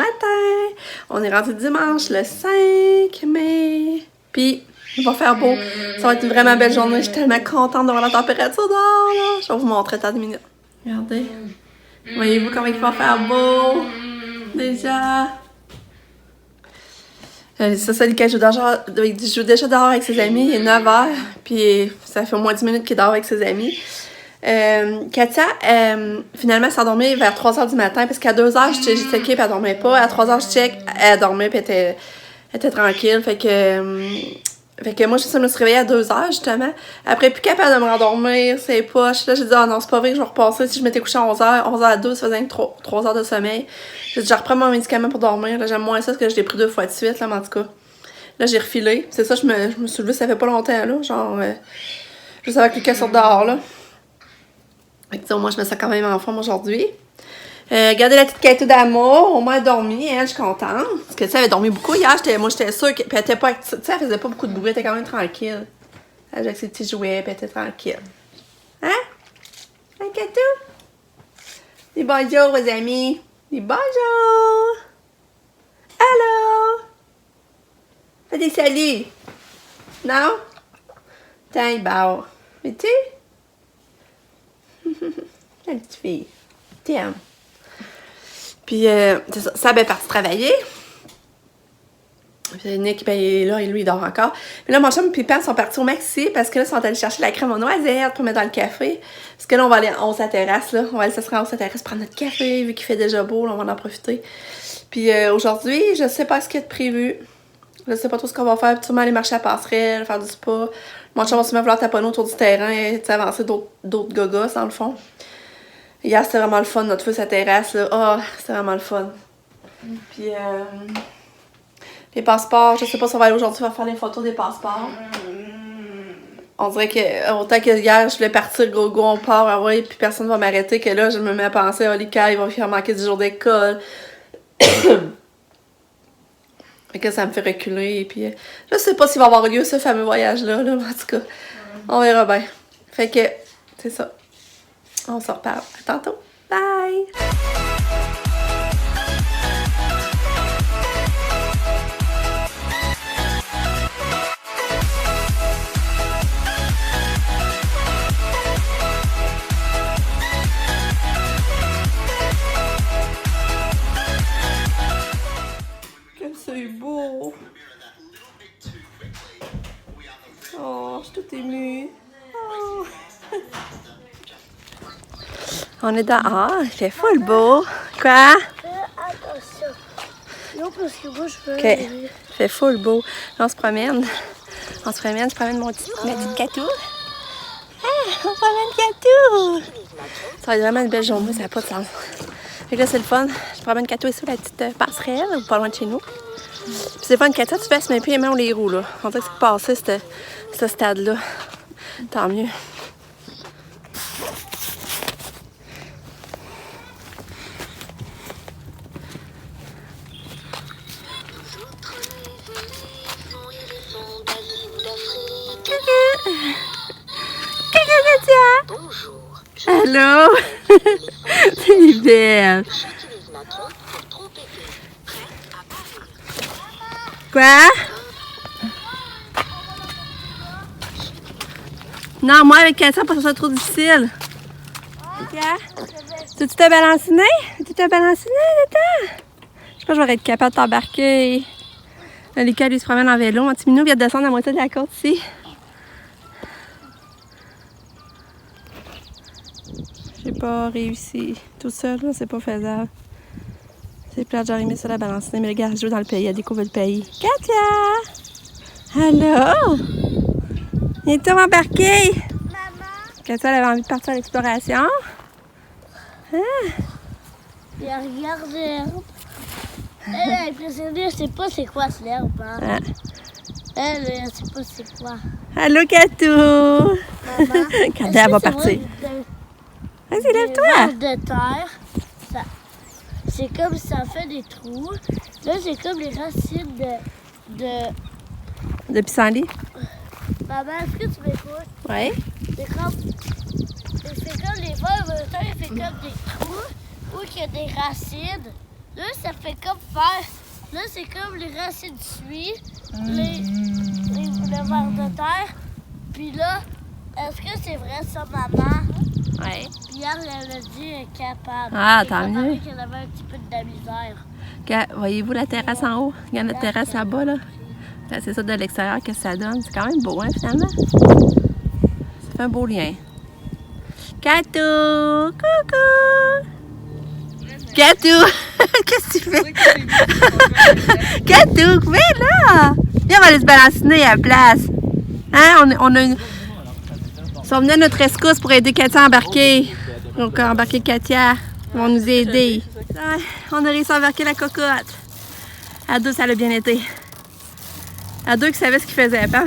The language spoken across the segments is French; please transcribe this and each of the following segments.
matin. On est rendu dimanche le 5 mai. Puis, il va faire beau. Ça va être une vraiment belle journée. Je suis tellement contente d'avoir la température dehors. Là. Je vais vous montrer dans 2 minutes. Regardez. Voyez-vous comment il va faire beau? Déjà. Ça, Lucas joue déjà dehors avec ses amis. Il est 9h. Puis, ça fait au moins 10 minutes qu'il dort avec ses amis. Katia, finalement, elle s'est endormie vers 3h du matin parce qu'à 2h, j'ai checké puis elle dormait pas. À 3h, je check, elle dormait puis elle était tranquille. Fait que moi, je me suis réveillée à 2h justement. Après, plus capable de me rendormir, c'est poche. Là, j'ai dit, ah non, c'est pas vrai que je vais repasser. Si je m'étais couchée à 11h, 11h à 2, ça faisait 3 heures de sommeil. J'ai dit, je reprends mon médicament pour dormir. Là, j'aime moins ça parce que je l'ai pris 2 fois de suite, là, mais en tout cas. Là, j'ai refilé. C'est ça, je me suis levée, ça fait pas longtemps, là. Genre, juste avec Lucas sur dehors, là. Fait que, moi, je me sens quand même en forme aujourd'hui. Regardez la petite Kato d'amour. Au moins, elle a dormi. Elle, je suis contente. Parce que, tu sais, elle avait dormi beaucoup hier. Moi, j'étais sûre que. Puis, elle était pas. Tu sais, elle faisait pas beaucoup de bruit. Elle était quand même tranquille. Elle jouait avec ses petits jouets. Puis, elle était tranquille. Hein? Hein, Kato? Dis bonjour aux amis. Dis bonjour. Allô? Fais des saluts. Non? Tiens, il barre. Mais tu? La petite fille. T'aimes. Puis, c'est ça. Sab est parti travailler. Puis, Nick, ben, il est là et lui, il dort encore. Mais là, mon chum et Pépin sont partis au Maxi parce que là, ils sont allés chercher la crème aux noisettes pour mettre dans le café. Parce que là, on va aller en haut sur la terrasse, là. On va aller s'asseoir en haut sur la terrasse prendre notre café, vu qu'il fait déjà beau, là, on va en profiter. Puis, aujourd'hui, je sais pas ce qu'il y a de prévu. Je sais pas trop ce qu'on va faire. Puis, sûrement aller marcher à la passerelle, faire du spa. Mon chum va sûrement vouloir taponner autour du terrain et avancer d'autres gogos, dans le fond. Hier, c'était vraiment le fun, notre feu sur la terrasse, là. Ah, c'était vraiment le fun. Puis, les passeports, je sais pas si on va aller aujourd'hui, on va faire les photos des passeports. On dirait que, autant que hier, je voulais partir, go, on part, ah ouais, puis personne va m'arrêter, que là, je me mets à penser, oh, les cas, ils vont faire manquer du jour d'école. Fait que ça me fait reculer, et puis, je sais pas s'il va avoir lieu, ce fameux voyage-là, là, en tout cas, on verra bien. Fait que, c'est ça. On se reparle. À tantôt. Bye! Que c'est beau! Oh, je suis toute émue. Oh. On est dehors, il fait full beau. Quoi? Attention. Non, parce que moi, je veux... OK. Il fait full beau. Là, on se promène. Je promène ma petite Katou. Ah, on promène Katou! Ça va être vraiment une belle journée, ça n'a pas de sens. Fait que là, c'est le fun. Je promène Katou ici, la petite passerelle, pas loin de chez nous. Puis c'est le fun, Katou, tu baisses mes pieds et mains, on les roues, là. On dirait que c'est passé, ce stade-là. Tant mieux. Bonjour. Allô? C'est belle. Quoi? Non, moi avec Katia, parce que c'est trop difficile. Tu t'es balanciné? Tu t'es balanciné, Tata? Je pense que je vais être capable de t'embarquer. Là, Lucas, lui, se promène en vélo. Mon petit minou vient de descendre la moitié de la côte ici. J'ai pas réussi. Tout seul, là, c'est pas faisable. C'est plate, j'aurais aimé ça la balancer. Mais le gars, joue dans le pays, elle découvre le pays. Katia! Allô? Viens-tu m'embarquer? Maman? Katia, elle avait envie de partir à l'exploration. Ah! Regarde l'herbe. Elle est impressionnée, elle sait pas c'est quoi cette herbe. Hein? Ah. Elle sait pas c'est quoi. Allô, Katou! Maman? Regardez, elle va partir. Vas-y, lève-toi! De terre, c'est comme ça fait des trous. Là, c'est comme les racines De pissenlit? Maman, est-ce que tu m'écoutes? Oui. C'est comme les vers de terre, c'est comme des trous où il y a des racines. Là, ça fait comme faire. Là, c'est comme les racines de suie, le ver de terre. Puis là, est-ce que c'est vrai ça, maman? Ouais. Puis elle a dit qu'elle est capable. Ah, tant mieux. Qu'elle avait un petit peu de la misère. Voyez-vous la terrasse en haut? Il y a notre terrasse là-bas, là. C'est ça de l'extérieur que ça donne. C'est quand même beau, hein, finalement? Ça fait un beau lien. Catou! Coucou! Catou! Qu'est-ce que tu fais? Catou, viens là! Viens, on va aller se balanciner à la place. Hein? On a une... Ils sont venus à notre rescousse pour aider Katia à embarquer. Donc, embarquer Katia. Ils vont nous aider. Ah, on a réussi à embarquer la cocotte. À deux, ça a bien été. À deux qui savaient ce qu'ils faisaient, pas?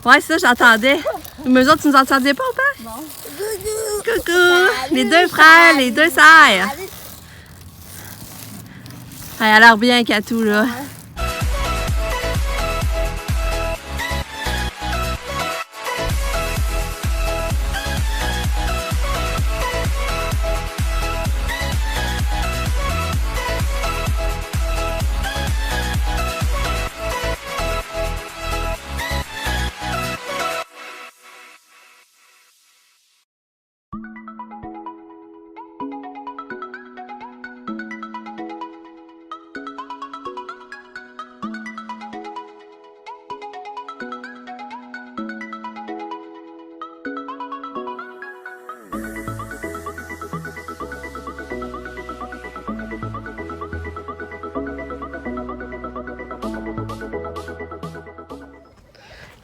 Ouais, c'est ça, j'entendais. Mais eux autres, tu nous entendiez pas, pas? Non. Coucou! Les deux frères, les deux sœurs. Elle a l'air bien, Katou, là.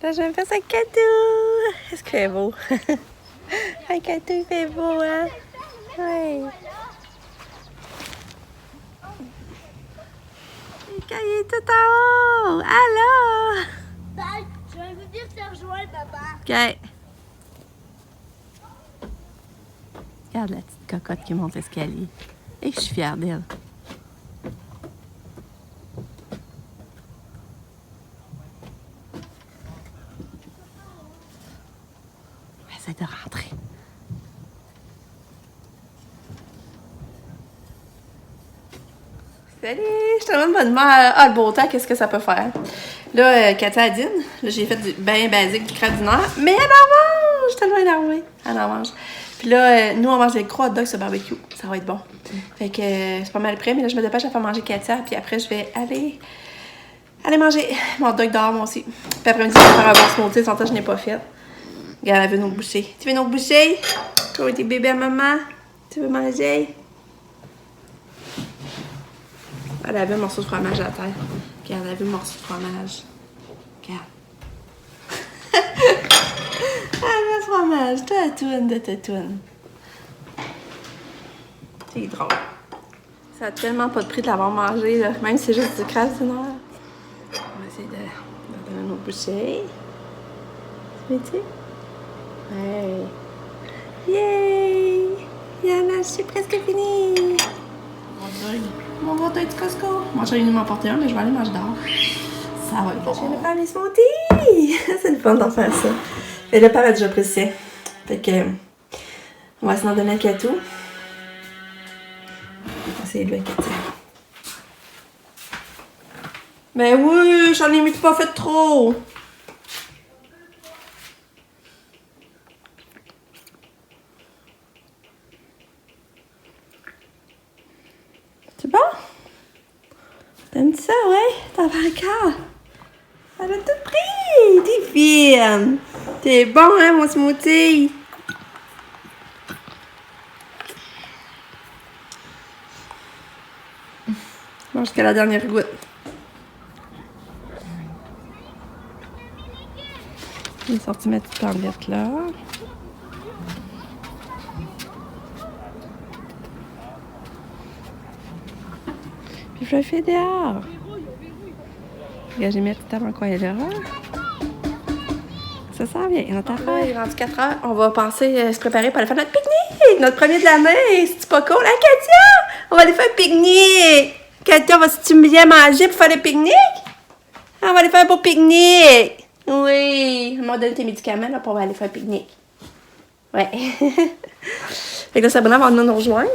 Là, je vais me faire ça avec Katou. Est-ce qu'il fait beau? Hey, Katou, il fait beau, hein? Ouais. Il est tout en haut. Allô? Je vais venir te rejoindre, papa. OK. Regarde la petite cocotte qui monte l'escalier. Et je suis fière d'elle. Essaye de rentrer. Salut! Je te demande bonnement le beau temps, qu'est-ce que ça peut faire? Là, Katia dîne. Là, j'ai fait du bien basique du crabe dîner, mais elle en mange! Je suis tellement énervée. Elle en mange. Puis là, nous, on mange des gros hot dogs sur barbecue. Ça va être bon. Fait que c'est pas mal prêt, mais là, je me dépêche à faire manger Katia, puis après, je vais aller manger mon hot dog dehors, moi aussi. Puis après-midi, je vais faire un bon smoothie, sans ça, je n'ai pas fait. Regarde, elle veut nous boucher. Tu veux nous boucher? Toi, tes bébés à maman? Tu veux manger? Elle avait un morceau de fromage à la terre. Regarde, elle avait un morceau de fromage. Regarde. Elle avait le fromage. Tatoune de tatoune. C'est drôle. Ça a tellement pas de prix de l'avoir mangé, là. Même si c'est juste du crabe dîner. On va essayer de donner nos bouchées. Tu veux-tu? Ouais. Yay! Yana, c'est presque fini! Mon hot dog du Costco. Moi, j'allais nous m'emporter un, mais je vais aller manger dehors. Ça va être bon. Je viens de faire mes smoothies! C'est le fun d'en faire ça. Et le père a déjà apprécié. Fait que, on va essayer d'en donner à Katou. On va essayer de lui à Katia. Mais oui, j'en ai mis pas fait trop! C'est bon? T'aimes ça, ouais? T'en vas encore? Elle a tout pris! T'es fine! T'es bon, hein, mon smoothie? Mange jusqu'à la dernière goutte. J'ai sorti ma petite tablette là. Puis je le fais dehors. Regarde, j'ai mis la petite table en coin là. Ça sent bien. Il est rendu 4 heures. On va penser se préparer pour aller faire notre pique-nique. Notre premier de l'année. C'est pas cool, hein, Katia? On va aller faire un pique-nique. Katia, vas-tu bien manger pour faire le pique-nique? On va aller faire un beau pique-nique. Oui. On m'a donné tes médicaments là, pour aller faire un pique-nique. Ouais. Fait que là, Sabrina va venir nous rejoindre.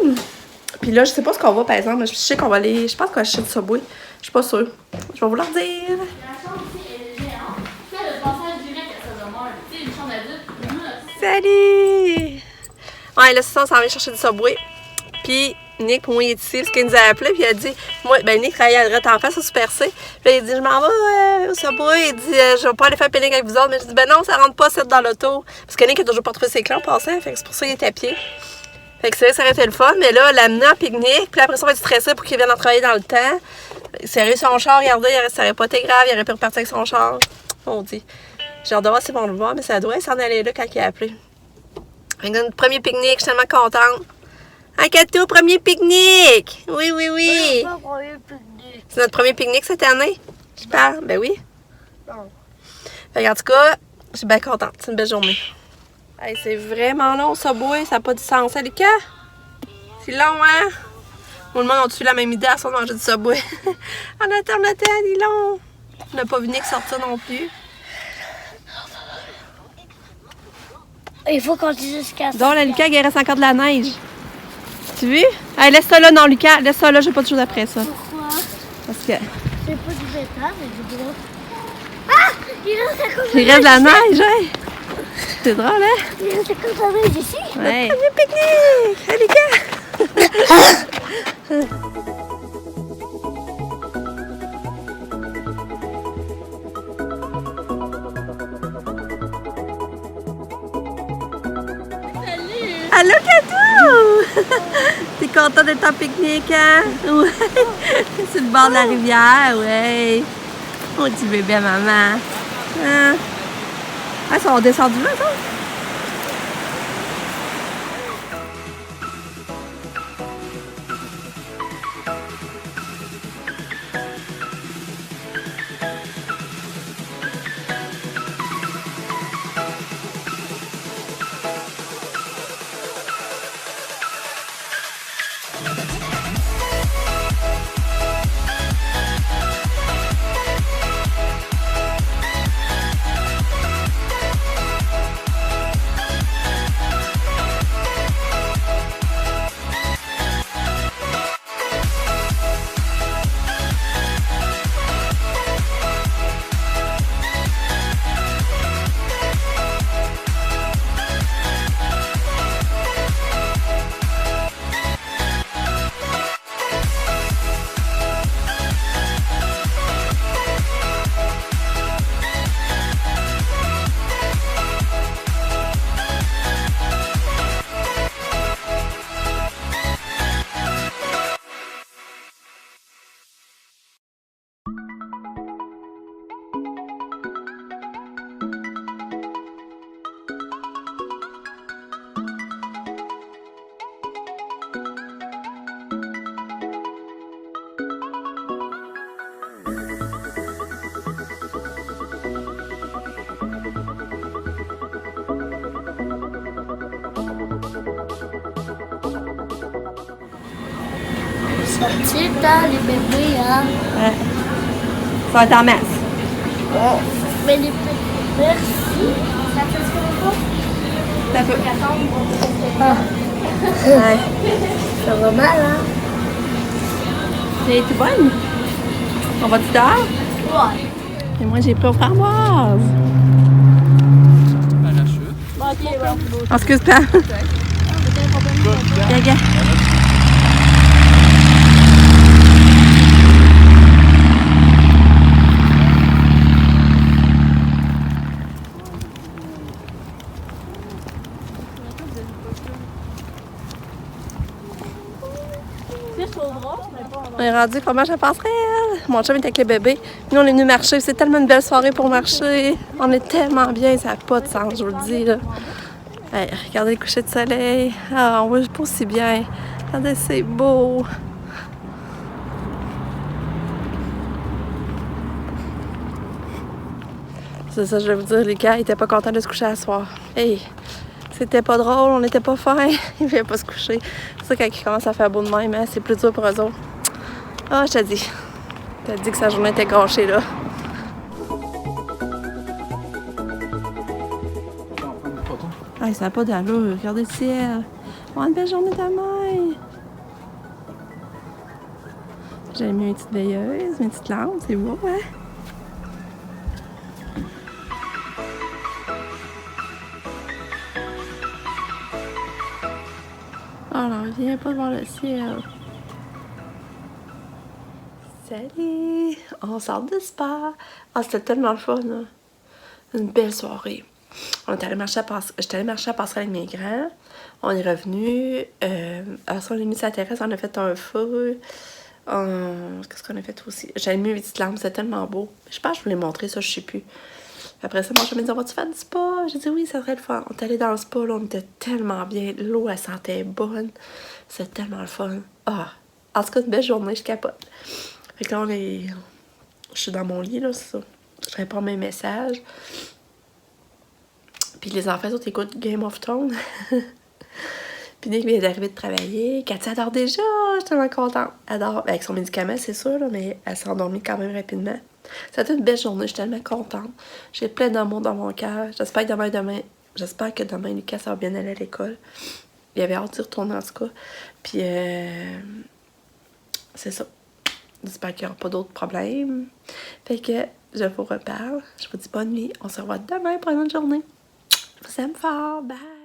Puis là, je sais pas ce qu'on va, par exemple. Je sais qu'on va aller... Je pense qu'on va acheter du Subway. Je suis pas sûre. Je vais vous leur dire. La chambre aussi, elle est géante. Tu sais, le passage direct à sa demeure. Tu sais, une chambre adulte. Salut! Ouais, là, c'est ça, on s'en vient chercher du Subway. Puis Nick, pour moi, il est ici parce qu'il nous a appelé. Puis il a dit... Moi, ben Nick travaillait à droite en face au Super C. Puis là, il dit, je m'en vais au Subway. Il dit, je vais pas aller faire pique-nique avec vous autres. Mais je dis, ben non, ça rentre pas, c'est dans l'auto. Parce que Nick a toujours pas trouvé ses clés en passant. Fait que c'est pour ça qu'il est à pied. Fait que c'est vrai, ça aurait été le fun, mais là, l'amener en pique-nique, puis après ça, on va être stressé pour qu'il vienne en travailler dans le temps. Sérieux, son char, regardez, ça aurait pas été grave, il aurait pu repartir avec son char. On dit. J'ai hâte de voir si on le voir, mais ça doit s'en aller là quand il a appelé. Fait que notre premier pique-nique, je suis tellement contente. Un Katou, premier pique-nique! Oui, oui, oui! C'est notre premier pique-nique cette année? Je parle? Ben oui. Fait que en tout cas, je suis bien contente. C'est une belle journée. Hey, c'est vraiment long, ça boit, ça n'a pas du sens. Hein, les cas? C'est long, hein? Tout le monde a-tu la même idée à son manger du Subway? On attend, il est long. On n'a pas vu Nick sortir non plus. Il faut qu'on dise jusqu'à ça. Donc, là, Lucas, il reste encore de la neige. Tu vu? Hey, laisse ça là, non, Lucas. Laisse ça là, j'ai pas de choses après ça. Pourquoi? Parce que. C'est pas du bétard, mais du gros. Ah! Il reste à cause de Il reste de la neige, hein? C'est drôle, hein? Il reste à cause de la neige ici. Ouais. Premier pique-nique! Hey, Lucas! Allô, Katou! T'es content d'être en pique-nique, hein? Ouais. Sur le bord de la rivière, ouais. Oh, petit bébé à maman. Hein? Ah, ils sont descendus là, ça? C'est dans les bébés, hein. Ouais. Ça va être en masse. Oh. Mais les petits. Merci. Ça fait ce qu'on Ça peut. Ah. Ouais. Ça va mal, hein. T'es bonne? On va-tu dehors? Ouais. Et moi, j'ai pris aux framboises. Ok, bon. Excuse pas. Gaga. On est rendu comment je penserais. Mon chum est avec le bébé. Nous, on est venu marcher. C'est tellement une belle soirée pour marcher. On est tellement bien, ça n'a pas de sens, je vous le dis. Là. Hey, regardez le coucher de soleil. Ah, on voit pas aussi bien. Regardez, c'est beau. C'est ça, je vais vous dire, les gars, ils étaient pas contents de se coucher à soir. Hey, c'était pas drôle, on n'était pas fins. Ils ne pas se coucher. C'est ça, quand ils commencent à faire beau de même, hein, c'est plus dur pour eux autres. Ah, je t'ai dit. Je t'ai dit que sa journée était gâchée, là. Ah, ça n'a pas d'allure. Regardez le ciel. Oh, une belle journée de mer. J'ai mis une petite veilleuse, une petite lampe, c'est beau, hein? Oh non, viens pas voir le ciel. Salut! On sort de spa. Ah, c'était tellement le fun, là. Une belle soirée. J'étais allée marcher à Passerelle avec mes grands. On est revenu. Après, on est mis sur la terrasse, on a fait un feu. Qu'est-ce qu'on a fait aussi? J'ai mis une petite lampe, c'était tellement beau. Je pense que je vous l'ai montré, ça, je sais plus. Après ça, mon chum m'a dit, vas-tu faire du spa? J'ai dit oui, ça serait le fun. On est allé dans le spa, là, on était tellement bien. L'eau, elle sentait bonne. C'était tellement le fun. Ah! En tout cas, une belle journée, je capote. Fait que là, je suis dans mon lit, là, c'est ça. Je réponds à mes messages. Puis les enfants, autres, écoutent Game of Thrones. Puis Nick vient d'arriver de travailler. Cathy adore déjà, je suis tellement contente. Elle adore, avec son médicament, c'est sûr, là, mais elle s'est endormie quand même rapidement. C'était une belle journée, je suis tellement contente. J'ai plein d'amour dans mon cœur. J'espère que demain, Lucas, ça va bien aller à l'école. Il avait hâte d'y retourner, en tout cas. Puis, c'est ça. J'espère qu'il n'y aura pas d'autres problèmes. Fait que je vous reparle. Je vous dis bonne nuit. On se revoit demain pour une autre journée. Je vous aime fort. Bye!